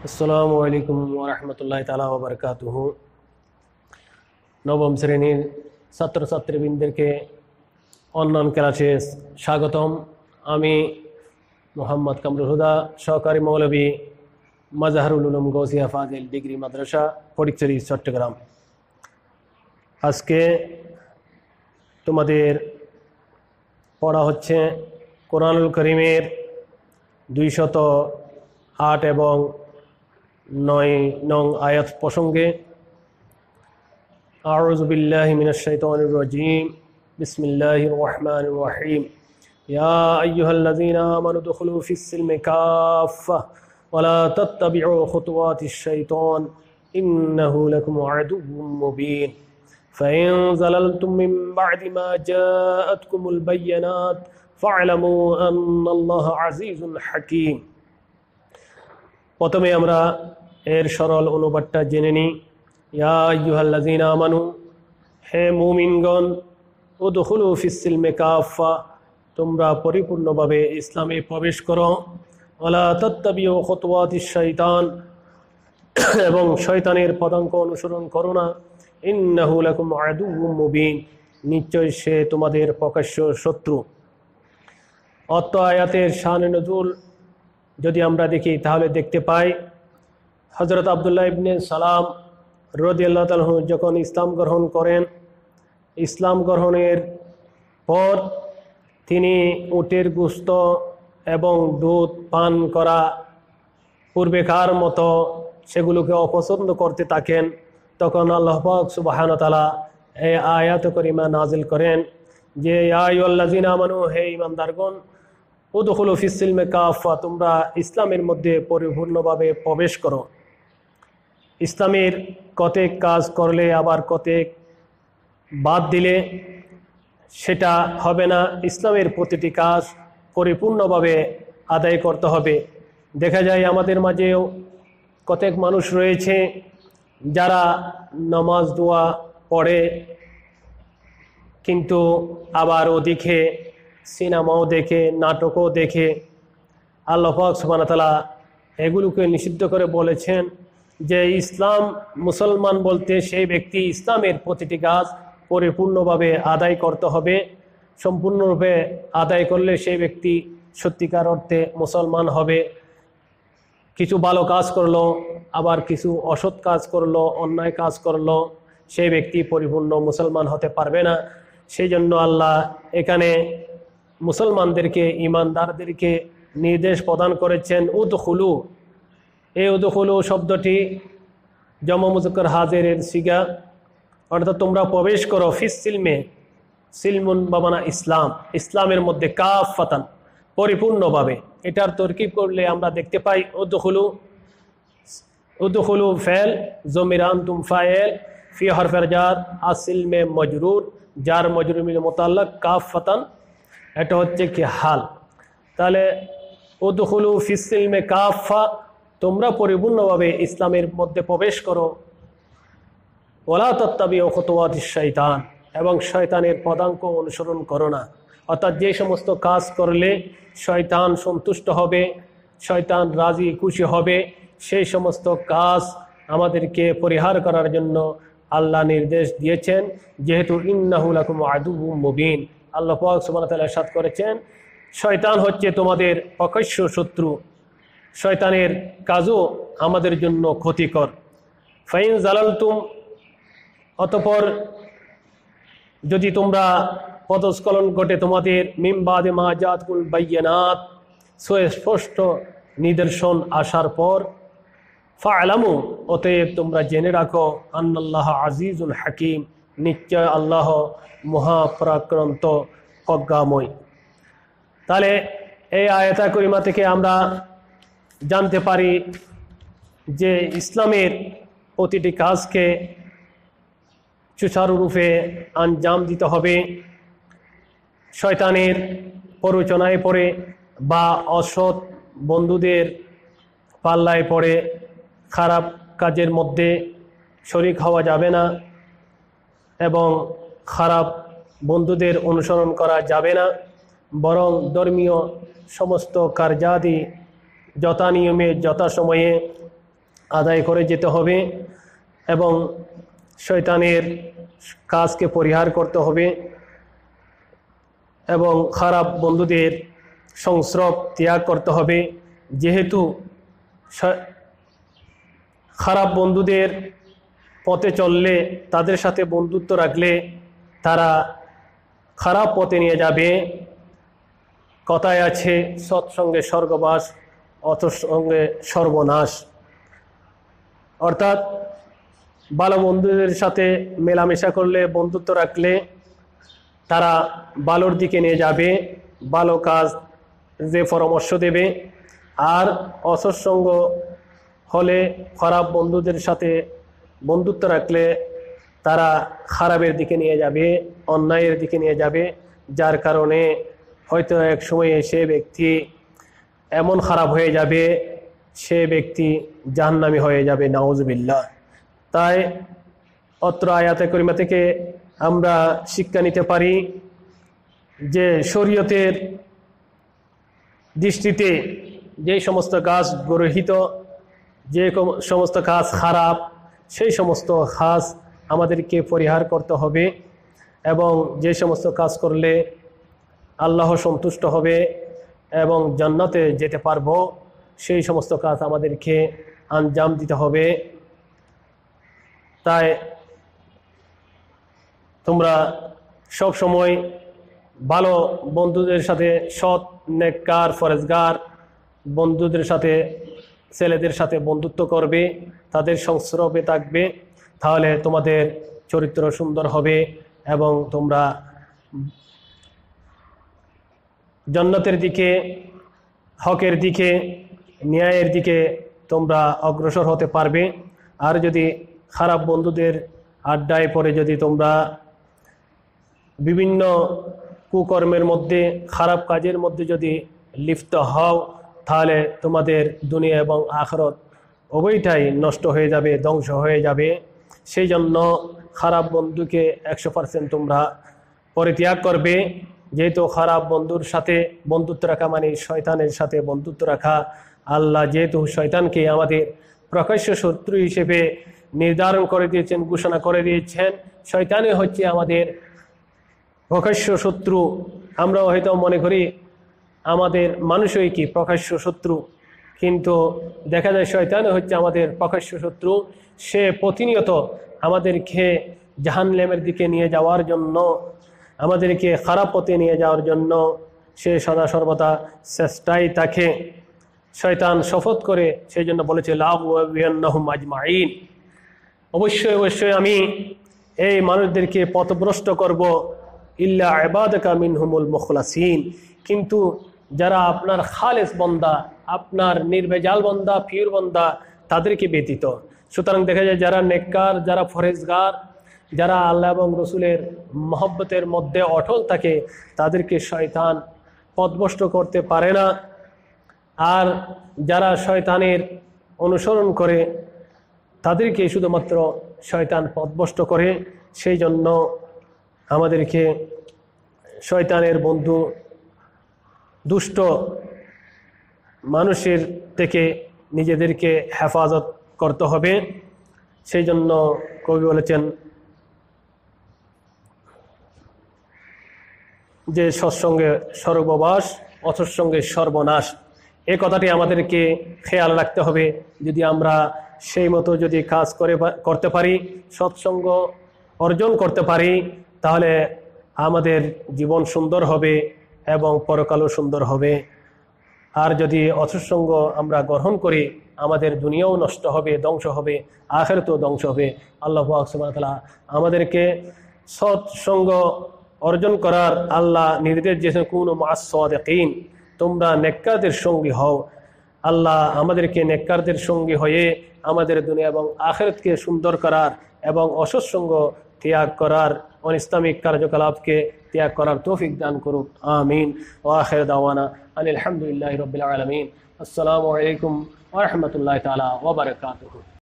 আসসালামু আলাইকুম ওয়া রাহমাতুল্লাহি তাআলা ওয়া বারাকাতুহু। নবম শ্রেণীর ছাত্রছাত্রীবৃন্দকে অনলাইন ক্লাসে স্বাগতম। আমি মোহাম্মদ কামরুল হুদা, সহকারী মৌলভী, মাজহারুল উলুম গৌসিয়া ফাজিল ডিগ্রি মাদ্রাসা, ফটিকছড়ি, চট্টগ্রাম। আজকে তোমাদের পড়া হচ্ছে কোরআনুল কারীমের 208 এবং 9 নং আয়াত প্রসঙ্গে। আউযু বিল্লাহি মিনাশ শাইতানির রাজীম। বিসমিল্লাহির রহমানির রহিম। ইয়া আইয়ুহাল্লাযীনা আমানু দুখুলু ফিস-সিলমি কাফফা ওয়া লা তাত্তাবি'উ খুতুওয়াতিশ শাইতান ইন্নাহু লাকুম আদুউম মুবিন। فإن زللتم من بعد ما جاءتكم البينات فاعلموا أن الله عزيز حكيم। প্রথমে আমরা এর সরল অনুবাদটা জেনে নিই। ইয়া আইয়ুহাল্লাযীনা আমানু, হে মুমিনগণ, উদখুলু ফিস-সিলমি কাফফা, তোমরা পরিপূর্ণভাবে ইসলামে প্রবেশ করো। ওয়ালা তাত্তাবিউ খুতুওয়াতিশ শাইতান, এবং শয়তানের পদাঙ্ক অনুসরণ করো না। ইন্নাহু লাকুম আদুউম মুবিন, নিশ্চয় সে তোমাদের প্রকাশ্য শত্রু। অত্র আয়াতের শানে নজুল যদি আমরা দেখি তাহলে দেখতে পাই, হযরত আব্দুল্লাহ ইবনে সালাম রাদিয়াল্লাহু তাআলা যখন ইসলাম গ্রহণ করেন, ইসলাম গ্রহণের পর তিনি উটের গোশত এবং দুধ পান করা পূর্বেকার মতো সেগুলোকে অপছন্দ করতে থাকেন। তখন আল্লাহ পাক সুবহানাহু ওয়া তাআলা এই আয়াত কারিমা নাজিল করেন যে, ইয়া আইয়ুহাল্লাযীনা আমানু, হে ঈমানদারগণ, উদখুলু ফিস-সিলমি কাফফা, তোমরা ইসলামের মধ্যে পরিপূর্ণভাবে প্রবেশ করো। ইসলামের কতক কাজ করলে আবার কতক বাদ দিলে সেটা হবে না। ইসলামের প্রতিটি কাজ পরিপূর্ণভাবে আদায় করতে হবে। দেখা যায় আমাদের মাঝেও কতক মানুষ রয়েছে যারা নামাজ দোয়া পড়ে, কিন্তু আবার ওদিকে সিনেমাও দেখে, নাটকও দেখে। আল্লাহ পাক সুবহানাহু ওয়া তাআলা এগুলোকে নিষিদ্ধ করে বলেছেন যে ইসলাম, মুসলমান বলতে সেই ব্যক্তি ইসলামের প্রতিটি কাজ পরিপূর্ণভাবে আদায় করতে হবে। সম্পূর্ণরূপে আদায় করলে সেই ব্যক্তি সত্যিকার অর্থে মুসলমান হবে। কিছু ভালো কাজ করলো, আবার কিছু অসৎ কাজ করলো, অন্যায় কাজ করলো, সেই ব্যক্তি পরিপূর্ণ মুসলমান হতে পারবে না। সেই জন্য আল্লাহ এখানে মুসলমানদেরকে, ইমানদারদেরকে নির্দেশ প্রদান করেছেন উদখুলু। এই উদখুলু শব্দটি জমা মুযাক্কার হাজিরের সিগা, অর্থাৎ তোমরা প্রবেশ করো ফিস-সিলমে, সিলমুন বামানা ইসলাম, ইসলামের মধ্যে কাফাতান, পরিপূর্ণভাবে। এটার তরকিব করলে আমরা দেখতে পাই উদখুলু, উদখুলু ফেল, জমির আনতুম ফাইল, ফি হরফের জার, আসিলমে মজরুর, জার মজরুর মিল মুতাল্লাক, কাফাতান, এটা হচ্ছে কি হাল। তাহলে উদখুলু ফিস-সিলমি কাফফা, তোমরা পরিপূর্ণভাবে ইসলামের মধ্যে প্রবেশ করো। ওয়ালা তাত্তাবিউ খুতুওয়াতিশ শাইতান, এবং শয়তানের পদাঙ্ক অনুসরণ করো না। অর্থাৎ যে সমস্ত কাজ করলে শয়তান সন্তুষ্ট হবে, শয়তান রাজি খুশি হবে, সেই সমস্ত কাজ আমাদেরকে পরিহার করার জন্য আল্লাহ নির্দেশ দিয়েছেন। যেহেতু ইন্নাহু লাকুম আদুউম মুবিন, আল্লাহ পাক সুবহানাহু ওয়া তাআলা ইরশাদ করেছেন শয়তান হচ্ছে তোমাদের প্রকাশ্য শত্রু, শয়তানের কাজও আমাদের জন্য ক্ষতিকর। ফাইন জালালতুম, অতঃপর যদি তোমরা পদস্খলন ঘটে তোমাদের, মিন বাদে মা জাআতকুল বায়্যিনাত, সুস্পষ্ট নিদর্শন আসার পর, ফা'লামু, অতএব তোমরা জেনে রাখো, আন্নাল্লাহ আজিজুল হাকিম, নিশ্চয় আল্লাহ মহাপরাক্রান্ত, প্রজ্ঞাময়। তাহলে এই আয়াত কারিমা থেকে আমরা জানতে পারি যে ইসলামের প্রতিটি কাজকে সুচারুরূপে আঞ্জাম দিতে হবে। শয়তানের প্ররোচনায় পড়ে বা অসৎ বন্ধুদের পাল্লায় পড়ে খারাপ কাজের মধ্যে শরীক হওয়া যাবে না, এবং খারাপ বন্ধুদের অনুসরণ করা যাবে না। বরং ধর্মীয় সমস্ত কার্যাদি যথানিয়মে যথাসময়ে আদায় করে যেতে হবে এবং শয়তানের কাজকে পরিহার করতে হবে এবং খারাপ বন্ধুদের সংস্রব ত্যাগ করতে হবে। যেহেতু খারাপ বন্ধুদের পথে চললে, তাদের সাথে বন্ধুত্ব রাখলে তারা খারাপ পথে নিয়ে যাবে। কথায় আছে, সৎসঙ্গে স্বর্গবাস, অসৎসঙ্গে সর্বনাশ। অর্থাৎ ভালো বন্ধুদের সাথে মেলামেশা করলে, বন্ধুত্ব রাখলে তারা ভালোর দিকে নিয়ে যাবে, ভালো কাজ যে পরামর্শ দেবে। আর অসৎসঙ্গ হলে, খারাপ বন্ধুদের সাথে বন্ধুত্ব রাখলে তারা খারাপের দিকে নিয়ে যাবে, অন্যায়ের দিকে নিয়ে যাবে, যার কারণে হয়তো এক সময়ে সে ব্যক্তি এমন খারাপ হয়ে যাবে, সে ব্যক্তি জাহান্নামী হয়ে যাবে, নাউজুবিল্লাহ। তাই অত্র আয়াতে কারিমা থেকে আমরা শিক্ষা নিতে পারি যে শরীয়তের দৃষ্টিতে যে সমস্ত কাজ গর্হিত, যে সমস্ত কাজ খারাপ, সেই সমস্ত কাজ আমাদেরকে পরিহার করতে হবে এবং যে সমস্ত কাজ করলে আল্লাহ সন্তুষ্ট হবে এবং জান্নাতে যেতে পারবো, সেই সমস্ত কাজ আমাদেরকে আঞ্জাম দিতে হবে। তাই তোমরা সব সময় ভালো বন্ধুদের সাথে, সৎ নেককার ফরেজগার বন্ধুদের সাথে, ছেলেদের সাথে বন্ধুত্ব করবে, তাদের সংস্রবে থাকবে, তাহলে তোমাদের চরিত্র সুন্দর হবে এবং তোমরা জান্নাতের দিকে, হকের দিকে, ন্যায়ের দিকে তোমরা অগ্রসর হতে পারবে। আর যদি খারাপ বন্ধুদের আড্ডায় পড়ে যদি তোমরা বিভিন্ন কুকর্মের মধ্যে, খারাপ কাজের মধ্যে যদি লিপ্ত হও, তাহলে তোমাদের দুনিয়া এবং আখিরাত উভয়টাই নষ্ট হয়ে যাবে, ধ্বংস হয়ে যাবে। সেই জন্য খারাপ বন্ধুকে 100% তোমরা পরিত্যাগ করবে। যেহেতু খারাপ বন্ধুর সাথে বন্ধুত্ব রাখা মানে শয়তানের সাথে বন্ধুত্ব রাখা। আল্লাহ যেহেতু শয়তানকে আমাদের প্রকাশ্য শত্রু হিসেবে নির্ধারণ করে দিয়েছেন, ঘোষণা করে দিয়েছেন, শয়তানই হচ্ছে আমাদের প্রকাশ্য শত্রু। আমরা হয়তো মনে করি আমাদের মানুষই কি প্রকাশ্য শত্রু, কিন্তু দেখা যায় শয়তানই হচ্ছে আমাদের প্রকাশ্য শত্রু। সে প্রতিনিয়ত আমাদেরকে জাহান্নামের দিকে নিয়ে যাওয়ার জন্য, আমাদেরকে খারাপ পথে নিয়ে যাওয়ার জন্য সে সদা সর্বদা চেষ্টায় থাকে। শয়তান শপথ করে সেই জন্য বলেছে, লাউযিয়ান্নাহুম আজমাইন, অবশ্যই অবশ্যই আমি এই মানুষদেরকে পথভ্রষ্ট করব, ইল্লা ইবাদাকা মিনহুমুল মুখলাসিন, কিন্তু যারা আপনার খালেস বান্দা, আপনার নির্ভেজাল বান্দা, পিওর বান্দা, তাদেরকে ব্যতীত। সুতরাং দেখা যায় যারা নেককার, যারা ফরেজগার, যারা আল্লাহ এবং রসুলের মহব্বতের মধ্যে অটল থাকে, তাদেরকে শয়তান পথভ্রষ্ট করতে পারে না। আর যারা শয়তানের অনুসরণ করে, তাদেরকে শুধুমাত্র শয়তান পথভ্রষ্ট করে। সেই জন্য আমাদেরকে শয়তানের বন্ধু, দুষ্ট মানুষের থেকে নিজেদেরকে হেফাজত করতে হবে। সেই জন্য কবি বলেছেন যে সৎসঙ্গে সর্ববাস, অসৎসঙ্গে সর্বনাশ। এই কথাটি আমাদেরকে খেয়াল রাখতে হবে। যদি আমরা সেই মতো যদি কাজ করতে পারি, সৎসঙ্গ অর্জন করতে পারি, তাহলে আমাদের জীবন সুন্দর হবে এবং পরকালও সুন্দর হবে। আর যদি অসৎসঙ্গ আমরা গ্রহণ করি, আমাদের দুনিয়াও নষ্ট হবে, ধ্বংস হবে, আখিরাতও ধ্বংস হবে। আল্লাহ পাক সুবহানাহু ওয়া তাআলা আমাদেরকে সৎসঙ্গ অর্জন করার আল্লাহ নির্দেশ দিয়েছেন, কুনু মা'আস সাদিকিন, তোমরা নেককারদের সঙ্গী হও। আল্লাহ আমাদেরকে নেককারদের সঙ্গী হয়ে আমাদের দুনিয়া এবং আখিরাতকে সুন্দর করার এবং অসৎসঙ্গ ত্যাগ করার, অনিসলামিক কার্যকলাপকে ত্যাগ করার তৌফিক দান করুক। আমিন। ওয়া আখির দাওয়ানা আলহামদুলিল্লাহি রাব্বিল আলামিন। আসসালামু আলাইকুম ওয়া রাহমাতুল্লাহি তাআলা ওয়া বারাকাতুহু।